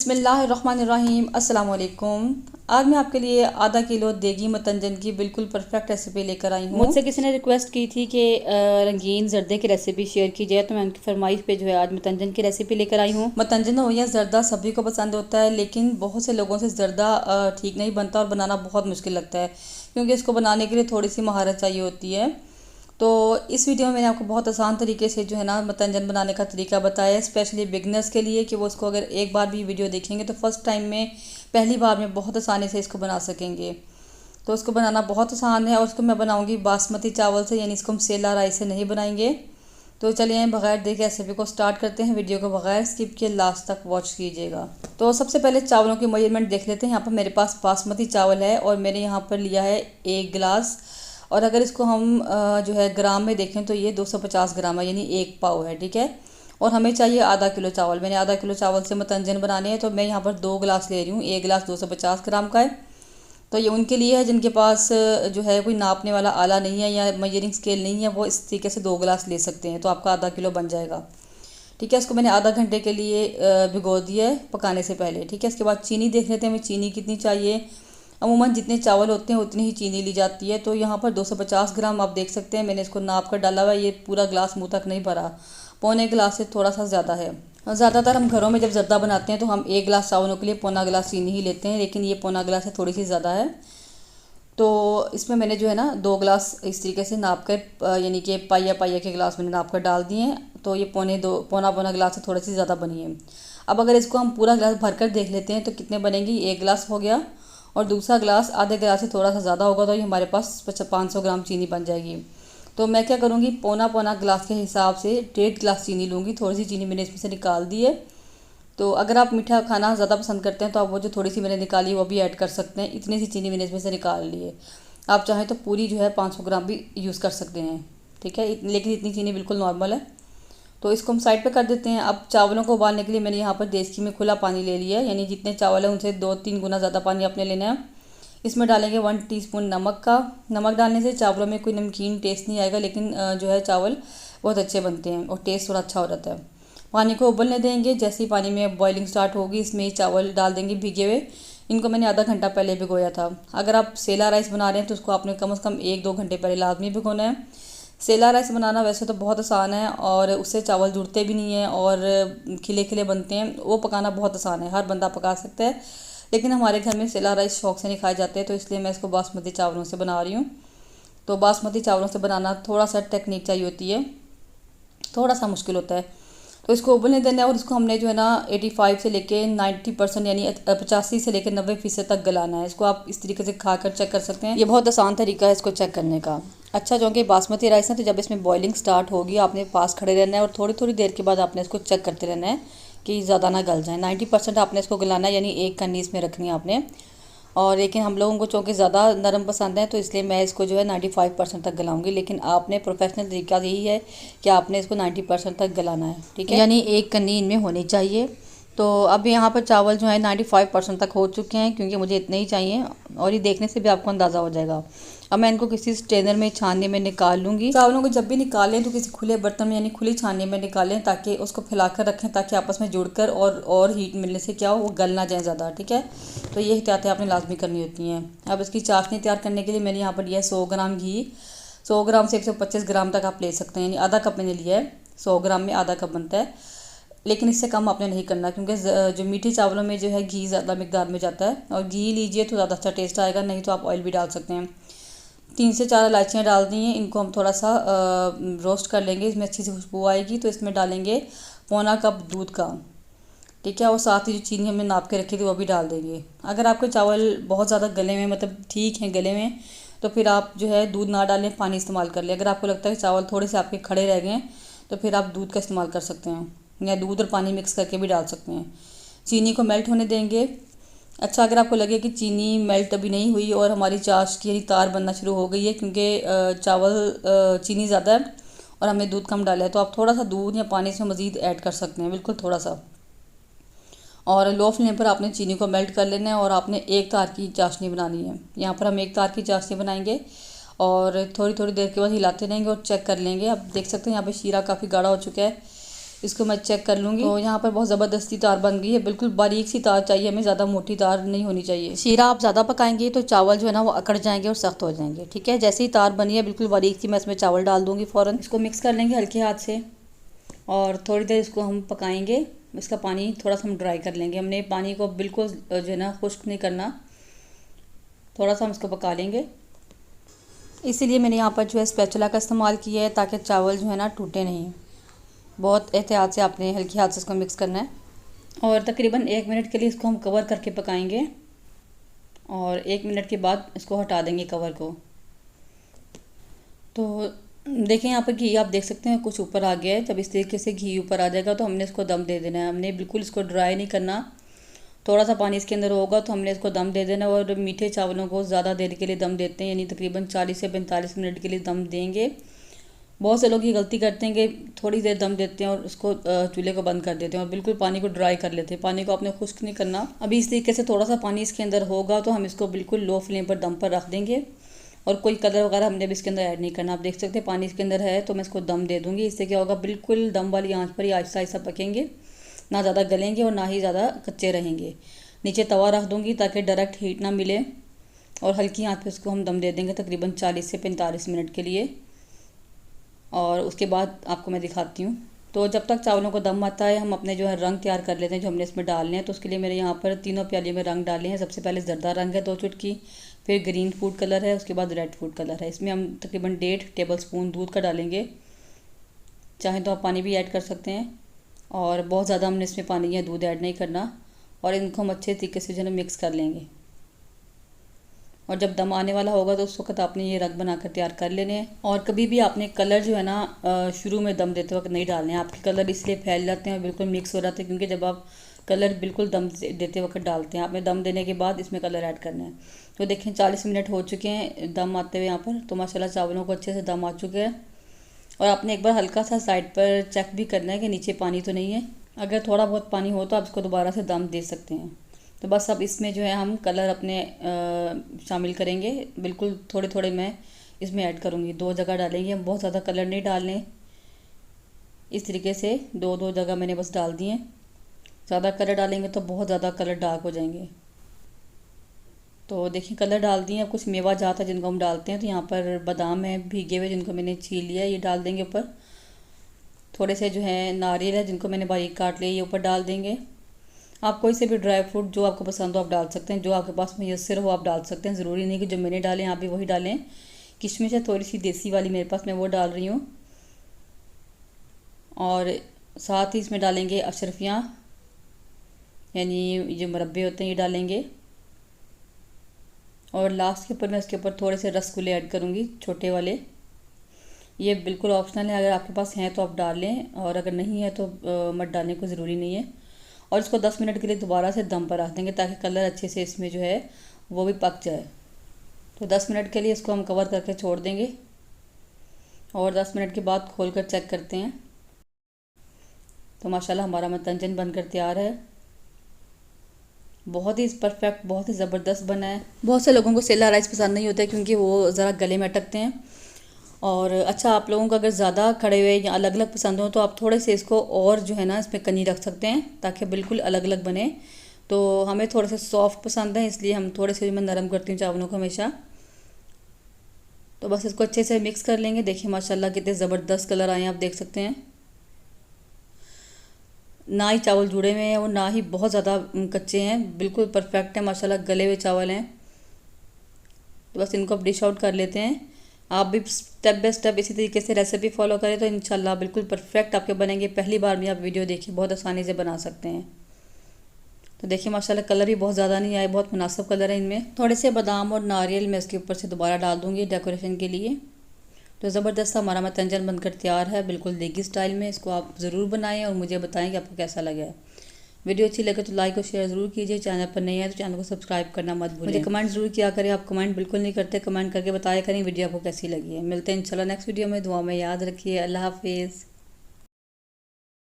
बिस्मिल्लाहिर्रहमानिर्रहीम अस्सलाम वालेकुम। आज मैं आपके लिए आधा किलो देगी मतंजन की बिल्कुल परफेक्ट रेसिपी लेकर आई हूँ। मुझसे किसी ने रिक्वेस्ट की थी कि रंगीन जर्दे की रेसिपी शेयर की जाए, तो मैं उनकी फरमाइश पे जो है आज मतंजन की रेसिपी लेकर आई हूँ। मतंजन हो या जर्दा सभी को पसंद होता है, लेकिन बहुत से लोगों से जर्दा ठीक नहीं बनता और बनाना बहुत मुश्किल लगता है, क्योंकि इसको बनाने के लिए थोड़ी सी महारत चाहिए होती है। तो इस वीडियो में मैंने आपको बहुत आसान तरीके से जो है ना मतंजन बनाने का तरीका बताया है, स्पेशली बिगनर्स के लिए, कि वो इसको अगर एक बार भी वीडियो देखेंगे तो फर्स्ट टाइम में, पहली बार में बहुत आसानी से इसको बना सकेंगे। तो इसको बनाना बहुत आसान है और इसको मैं बनाऊंगी बासमती चावल से, यानी इसको हम सेला राइस से नहीं बनाएंगे। तो चलिए बगैर देखे रेसिपी को स्टार्ट करते हैं। वीडियो को बगैर स्किप किए लास्ट तक वॉच कीजिएगा। तो सबसे पहले चावलों की मेजरमेंट देख लेते हैं। यहाँ पर मेरे पास बासमती चावल है और मैंने यहाँ पर लिया है 1 गिलास, और अगर इसको हम जो है ग्राम में देखें तो ये 250 ग्राम है, यानी 1 पाव है, ठीक है। और हमें चाहिए आधा किलो चावल। मैंने आधा किलो चावल से मतंजन बनाने हैं, तो मैं यहाँ पर 2 गिलास ले रही हूँ। 1 गिलास 250 ग्राम का है। तो ये उनके लिए है जिनके पास जो है कोई नापने वाला आला नहीं है या मेजरिंग स्केल नहीं है, वो इस तरीके से 2 गिलास ले सकते हैं, तो आपका आधा किलो बन जाएगा, ठीक है। इसको मैंने आधा घंटे के लिए भिगो दिया है पकाने से पहले, ठीक है। इसके बाद चीनी देख लेते हैं हमें चीनी कितनी चाहिए। अमूमन जितने चावल होते हैं उतनी ही चीनी ली जाती है। तो यहाँ पर 250 ग्राम आप देख सकते हैं, मैंने इसको नाप कर डाला हुआ है। ये पूरा गिलास मुँह तक नहीं भरा, पौने गिलास से थोड़ा सा ज़्यादा है। ज़्यादातर हम घरों में जब जर्दा बनाते हैं तो हम 1 गिलास चावलों के लिए पौना गिलास चीनी ही लेते हैं, लेकिन ये पौना गिलास से थोड़ी सी ज़्यादा है। तो इसमें मैंने जो है ना 2 गिलास इस तरीके से नाप कर, यानी कि पाइया के गिलास मैंने नाप कर डाल दिए हैं। तो ये पौना गिलास से थोड़ी सी ज़्यादा बनी है। अब अगर इसको हम पूरा गिलास भर कर देख लेते हैं तो कितने बनेंगी। 1 गिलास हो गया और दूसरा गिलास आधे गिलास से थोड़ा सा ज़्यादा होगा, तो ये हमारे पास 500 ग्राम चीनी बन जाएगी। तो मैं क्या करूँगी, पौना गिलास के हिसाब से 1.5 गिलास चीनी लूँगी। थोड़ी सी चीनी मैंने इसमें से निकाल दी है। तो अगर आप मीठा खाना ज़्यादा पसंद करते हैं तो आप वो जो थोड़ी सी मैंने निकाली वो भी ऐड कर सकते हैं। इतनी सी चीनी मैंने इसमें से निकाल ली है। आप चाहें तो पूरी जो है 500 ग्राम भी यूज़ कर सकते हैं, ठीक है, लेकिन इतनी चीनी बिल्कुल नॉर्मल है। तो इसको हम साइड पे कर देते हैं। अब चावलों को उबालने के लिए मैंने यहाँ पर देसी में खुला पानी ले लिया है, यानी जितने चावल हैं उनसे 2-3 गुना ज़्यादा पानी आपने लेना है। इसमें डालेंगे 1 टीस्पून नमक का। नमक डालने से चावलों में कोई नमकीन टेस्ट नहीं आएगा, लेकिन जो है चावल बहुत अच्छे बनते हैं और टेस्ट थोड़ा अच्छा हो जाता है। पानी को उबलने देंगे। जैसे ही पानी में बॉइलिंग स्टार्ट होगी, इसमें चावल डाल देंगे भीगे हुए। इनको मैंने आधा घंटा पहले भिगोया था। अगर आप सेला राइस बना रहे हैं तो उसको आपने कम से कम 1-2 घंटे पहले लाजमी भिगोना है। सेला राइस बनाना वैसे तो बहुत आसान है और उससे चावल जुड़ते भी नहीं हैं और खिले खिले बनते हैं। वो पकाना बहुत आसान है, हर बंदा पका सकता है, लेकिन हमारे घर में सेला राइस शौक से नहीं खाए जाते, तो इसलिए मैं इसको बासमती चावलों से बना रही हूँ। तो बासमती चावलों से बनाना थोड़ा सा टेक्निक चाहिए होती है, थोड़ा सा मुश्किल होता है। तो इसको उबलने देना है और इसको हमने जो है ना 85 से लेके 90% यानी 85 से लेकर 90% तक गलाना है। इसको आप इस तरीके से खाकर चेक कर सकते हैं। ये बहुत आसान तरीका है इसको चेक करने का। अच्छा, जो कि बासमती राइस है, तो जब इसमें बॉइलिंग स्टार्ट होगी आपने पास खड़े रहना है और थोड़ी थोड़ी देर के बाद आपने इसको चेक करते रहना है कि ज़्यादा ना गल जाए। 90% आपने इसको गलाना है, यानी 1 कन्नी इसमें रखनी है आपने। और लेकिन हम लोगों को चूँकि ज़्यादा नरम पसंद है तो इसलिए मैं इसको जो है 95% तक गलाऊंगी, लेकिन आपने प्रोफेशनल तरीका यही है कि आपने इसको 90% तक गलाना है, ठीक है, यानी 1 कन्नी इनमें होनी चाहिए। तो अब यहाँ पर चावल जो है 95% तक हो चुके हैं, क्योंकि मुझे इतने ही चाहिए और ये देखने से भी आपको अंदाज़ा हो जाएगा। अब मैं इनको किसी स्ट्रेनर में छानने में निकाल लूँगी। चावलों को जब भी निकालें तो किसी खुले बर्तन में यानी खुली छानने में निकालें, ताकि उसको फैलाकर रखें, ताकि आपस में जुड़कर और हीट मिलने से क्या हो, वो गल ना जाए ज़्यादा, ठीक है। तो ये एहतियातें आपने लाजमी करनी होती हैं। अब इसकी चाशनी तैयार करने के लिए मैंने यहाँ पर लिया है 100 ग्राम घी। 100 ग्राम से 125 ग्राम तक आप ले सकते हैं, यानी आधा कप मैंने लिया है। 100 ग्राम में आधा कप बनता है, लेकिन इससे कम आपने नहीं करना, क्योंकि जो मीठे चावलों में जो है घी ज़्यादा मिकदार में जाता है, और घी लीजिए तो ज़्यादा अच्छा टेस्ट आएगा, नहीं तो आप ऑयल भी डाल सकते हैं। 3 से 4 इलायचियाँ डाल दी हैं। इनको हम थोड़ा सा रोस्ट कर लेंगे, इसमें अच्छी सी खुशबू आएगी। तो इसमें डालेंगे पौना कप दूध का, ठीक है, और साथ ही जो चीनी हमने नाप के रखी थी वो भी डाल देंगे। अगर आपके चावल बहुत ज़्यादा गले में, मतलब ठीक हैं गले में, तो फिर आप जो है दूध ना डालें, पानी इस्तेमाल कर लें। अगर आपको लगता है कि चावल थोड़े से आपके खड़े रह गए हैं तो फिर आप दूध का इस्तेमाल कर सकते हैं, या दूध और पानी मिक्स करके भी डाल सकते हैं। चीनी को मेल्ट होने देंगे। अच्छा, अगर आपको लगे कि चीनी मेल्ट अभी नहीं हुई और हमारी चाश की तार बनना शुरू हो गई है, क्योंकि चावल चीनी ज़्यादा है और हमने दूध कम डाला है, तो आप थोड़ा सा दूध या पानी इसमें मज़ीद ऐड कर सकते हैं, बिल्कुल थोड़ा सा। और लो फ्लेम पर आपने चीनी को मेल्ट कर लेना है और आपने 1 तार की चाशनी बनानी है। यहाँ पर हम 1 तार की चाशनी बनाएंगे और थोड़ी थोड़ी देर के बाद हिलाते रहेंगे और चेक कर लेंगे। आप देख सकते हैं यहाँ पे शीरा काफ़ी गाढ़ा हो चुका है। इसको मैं चेक कर लूँगी। तो यहाँ पर बहुत ज़बरदस्ती तार बन गई है, बिल्कुल बारीक सी तार चाहिए हमें, ज़्यादा मोटी तार नहीं होनी चाहिए। शीरा आप ज़्यादा पकाएंगे तो चावल जो है ना वो अकड़ जाएंगे और सख्त हो जाएंगे। ठीक है, जैसे ही तार बनी है बिल्कुल बारीक सी, मैं इसमें चावल डाल दूँगी फ़ौरन। इसको मिक्स कर लेंगे हल्के हाथ से और थोड़ी देर इसको हम पकाएंगे। इसका पानी थोड़ा सा हम ड्राई कर लेंगे। हमने पानी को बिल्कुल जो है ना खुश्क नहीं करना, थोड़ा सा हम इसको पका लेंगे। इसीलिए मैंने यहाँ पर जो है स्पैचुला का इस्तेमाल किया है ताकि चावल जो है ना टूटे नहीं। बहुत एहतियात से आपने हल्के हाथ से इसको मिक्स करना है और तकरीबन 1 मिनट के लिए इसको हम कवर करके पकाएंगे और 1 मिनट के बाद इसको हटा देंगे कवर को। तो देखें यहाँ पर घी आप देख सकते हैं कुछ ऊपर आ गया है। जब इस तरीके से घी ऊपर आ जाएगा तो हमने इसको दम दे देना है। हमने बिल्कुल इसको ड्राई नहीं करना, थोड़ा सा पानी इसके अंदर होगा तो हमने इसको दम दे देना। और मीठे चावलों को ज़्यादा देर के लिए दम देते हैं, यानी तकरीबन 40 से 45 मिनट के लिए दम देंगे। बहुत से लोग ये गलती करते हैं कि थोड़ी देर दम देते हैं और उसको चूल्हे को बंद कर देते हैं और बिल्कुल पानी को ड्राई कर लेते हैं। पानी को आपने खुश्क नहीं करना। अभी इस तरीके से थोड़ा सा पानी इसके अंदर होगा तो हम इसको बिल्कुल लो फ्लेम पर दम पर रख देंगे और कोई कलर वगैरह हमने भी इसके अंदर ऐड नहीं करना। आप देख सकते हैं पानी इसके अंदर है तो मैं इसको दम दे दूँगी। इससे क्या होगा, बिल्कुल दम वाली आँच पर ही आहिस्ता आहिस्ता पकेंगे, ना ज़्यादा गलेंगे और ना ही ज़्यादा कच्चे रहेंगे। नीचे तवा रख दूँगी ताकि डायरेक्ट हीट ना मिले और हल्की आँच पर इसको हम दम दे देंगे तकरीबन 40 से 45 मिनट के लिए। और उसके बाद आपको मैं दिखाती हूँ। तो जब तक चावलों को दम आता है हम अपने जो है रंग तैयार कर लेते हैं जो हमने इसमें डालने हैं। तो उसके लिए मेरे यहाँ पर 3 प्याली में रंग डाले हैं। सबसे पहले जर्दा रंग है 2 चुटकी, फिर ग्रीन फूड कलर है, उसके बाद रेड फूड कलर है। इसमें हम तकरीबन 1.5 टेबल स्पून दूध का डालेंगे, चाहें तो आप पानी भी ऐड कर सकते हैं। और बहुत ज़्यादा हमने इसमें पानी या दूध ऐड नहीं करना और इनको हम अच्छे तरीके से जो है मिक्स कर लेंगे। और जब दम आने वाला होगा तो उस वक्त आपने ये रंग बनाकर तैयार कर लेने हैं। और कभी भी आपने कलर जो है ना शुरू में दम देते वक्त नहीं डालने हैं। आपके कलर इसलिए फैल जाते हैं और बिल्कुल मिक्स हो जाते हैं क्योंकि जब आप कलर बिल्कुल दम देते वक्त डालते हैं, आपने दम देने के बाद इसमें कलर ऐड करना है। तो देखें 40 मिनट हो चुके हैं दम आते हुए यहाँ पर। तो माशाल्लाह चावलों को अच्छे से दम आ चुके हैं। और आपने एक बार हल्का सा साइड पर चेक भी करना है कि नीचे पानी तो नहीं है। अगर थोड़ा बहुत पानी हो तो आप इसको दोबारा से दम दे सकते हैं। तो बस अब इसमें जो है हम कलर अपने शामिल करेंगे। बिल्कुल थोड़े थोड़े मैं इसमें ऐड करूँगी, 2 जगह डालेंगे हम, बहुत ज़्यादा कलर नहीं डालने। इस तरीके से 2-2 जगह मैंने बस डाल दिए। ज़्यादा कलर डालेंगे तो बहुत ज़्यादा कलर डार्क हो जाएंगे। तो देखिए कलर डाल दिए। अब कुछ मेवा जात है जिनको हम डालते हैं। तो यहाँ पर बादाम है भीगे हुए जिनको मैंने छील लिया, ये डाल देंगे ऊपर। थोड़े से जो है नारियल है जिनको मैंने बारीक काट लिया, ये ऊपर डाल देंगे। आप कोई से भी ड्राई फ्रूट जो आपको पसंद हो आप डाल सकते हैं, जो आपके पास मुयस्सर हो आप डाल सकते हैं। ज़रूरी नहीं कि जो मैंने डालें आप भी वही डालें। किशमिश है थोड़ी सी देसी वाली मेरे पास, मैं वो डाल रही हूँ। और साथ ही इसमें डालेंगे अशरफियाँ, यानी जो मुरब्बे होते हैं ये डालेंगे। और लास्ट के ऊपर मैं इसके ऊपर थोड़े से रसगुल्ले ऐड करूँगी, छोटे वाले। ये बिल्कुल ऑप्शनल है, अगर आपके पास हैं तो आप डाल लें और अगर नहीं है तो मत डालने को ज़रूरी नहीं है। और इसको 10 मिनट के लिए दोबारा से दम पर रख देंगे ताकि कलर अच्छे से इसमें जो है वो भी पक जाए। तो 10 मिनट के लिए इसको हम कवर करके छोड़ देंगे और 10 मिनट के बाद खोल कर चेक करते हैं। तो माशाल्लाह हमारा मतंजन बनकर तैयार है। बहुत ही परफेक्ट, बहुत ही ज़बरदस्त बना है। बहुत से लोगों को सेला राइस पसंद नहीं होता है क्योंकि वो ज़रा गले में अटकते हैं। और अच्छा, आप लोगों को अगर ज़्यादा खड़े हुए या अलग अलग पसंद हो तो आप थोड़े से इसको और जो है ना इसमें कनी रख सकते हैं ताकि बिल्कुल अलग अलग बने। तो हमें थोड़े से सॉफ्ट पसंद है इसलिए हम थोड़े से मैं नरम करती हूँ चावलों को हमेशा। तो बस इसको अच्छे से मिक्स कर लेंगे। देखिए माशाल्लाह कितने ज़बरदस्त कलर आए हैं, आप देख सकते हैं। ना ही चावल जुड़े हुए हैं और ना ही बहुत ज़्यादा कच्चे हैं, बिल्कुल परफेक्ट है माशाल्लाह, गले हुए चावल हैं। तो बस इनको अब डिश आउट कर लेते हैं। आप भी स्टेप बाय स्टेप इसी तरीके से रेसिपी फॉलो करें तो इंशाल्लाह बिल्कुल परफेक्ट आपके बनेंगे। पहली बार में आप वीडियो देखिए, बहुत आसानी से बना सकते हैं। तो देखिए माशाल्लाह कलर भी बहुत ज़्यादा नहीं आए, बहुत मुनासिब कलर है इनमें। थोड़े से बादाम और नारियल मैं इसके ऊपर से दोबारा डाल दूँगी डेकोरेशन के लिए। तो ज़बरदस्त हमारा मतंजन बनकर तैयार है, बिल्कुल देगी स्टाइल में। इसको आप ज़रूर बनाएं और मुझे बताएं कि आपको कैसा लगा है। वीडियो अच्छी लगे तो लाइक और शेयर ज़रूर कीजिए। चैनल पर नहीं है तो चैनल को सब्सक्राइब करना मत भूलिए। मुझे कमेंट ज़रूर किया करें, आप कमेंट बिल्कुल नहीं करते। कमेंट करके बताया करें वीडियो आपको कैसी लगी है। मिलते हैं इंशाल्लाह नेक्स्ट वीडियो में। दुआ में याद रखिए। अल्लाह हाफिज़।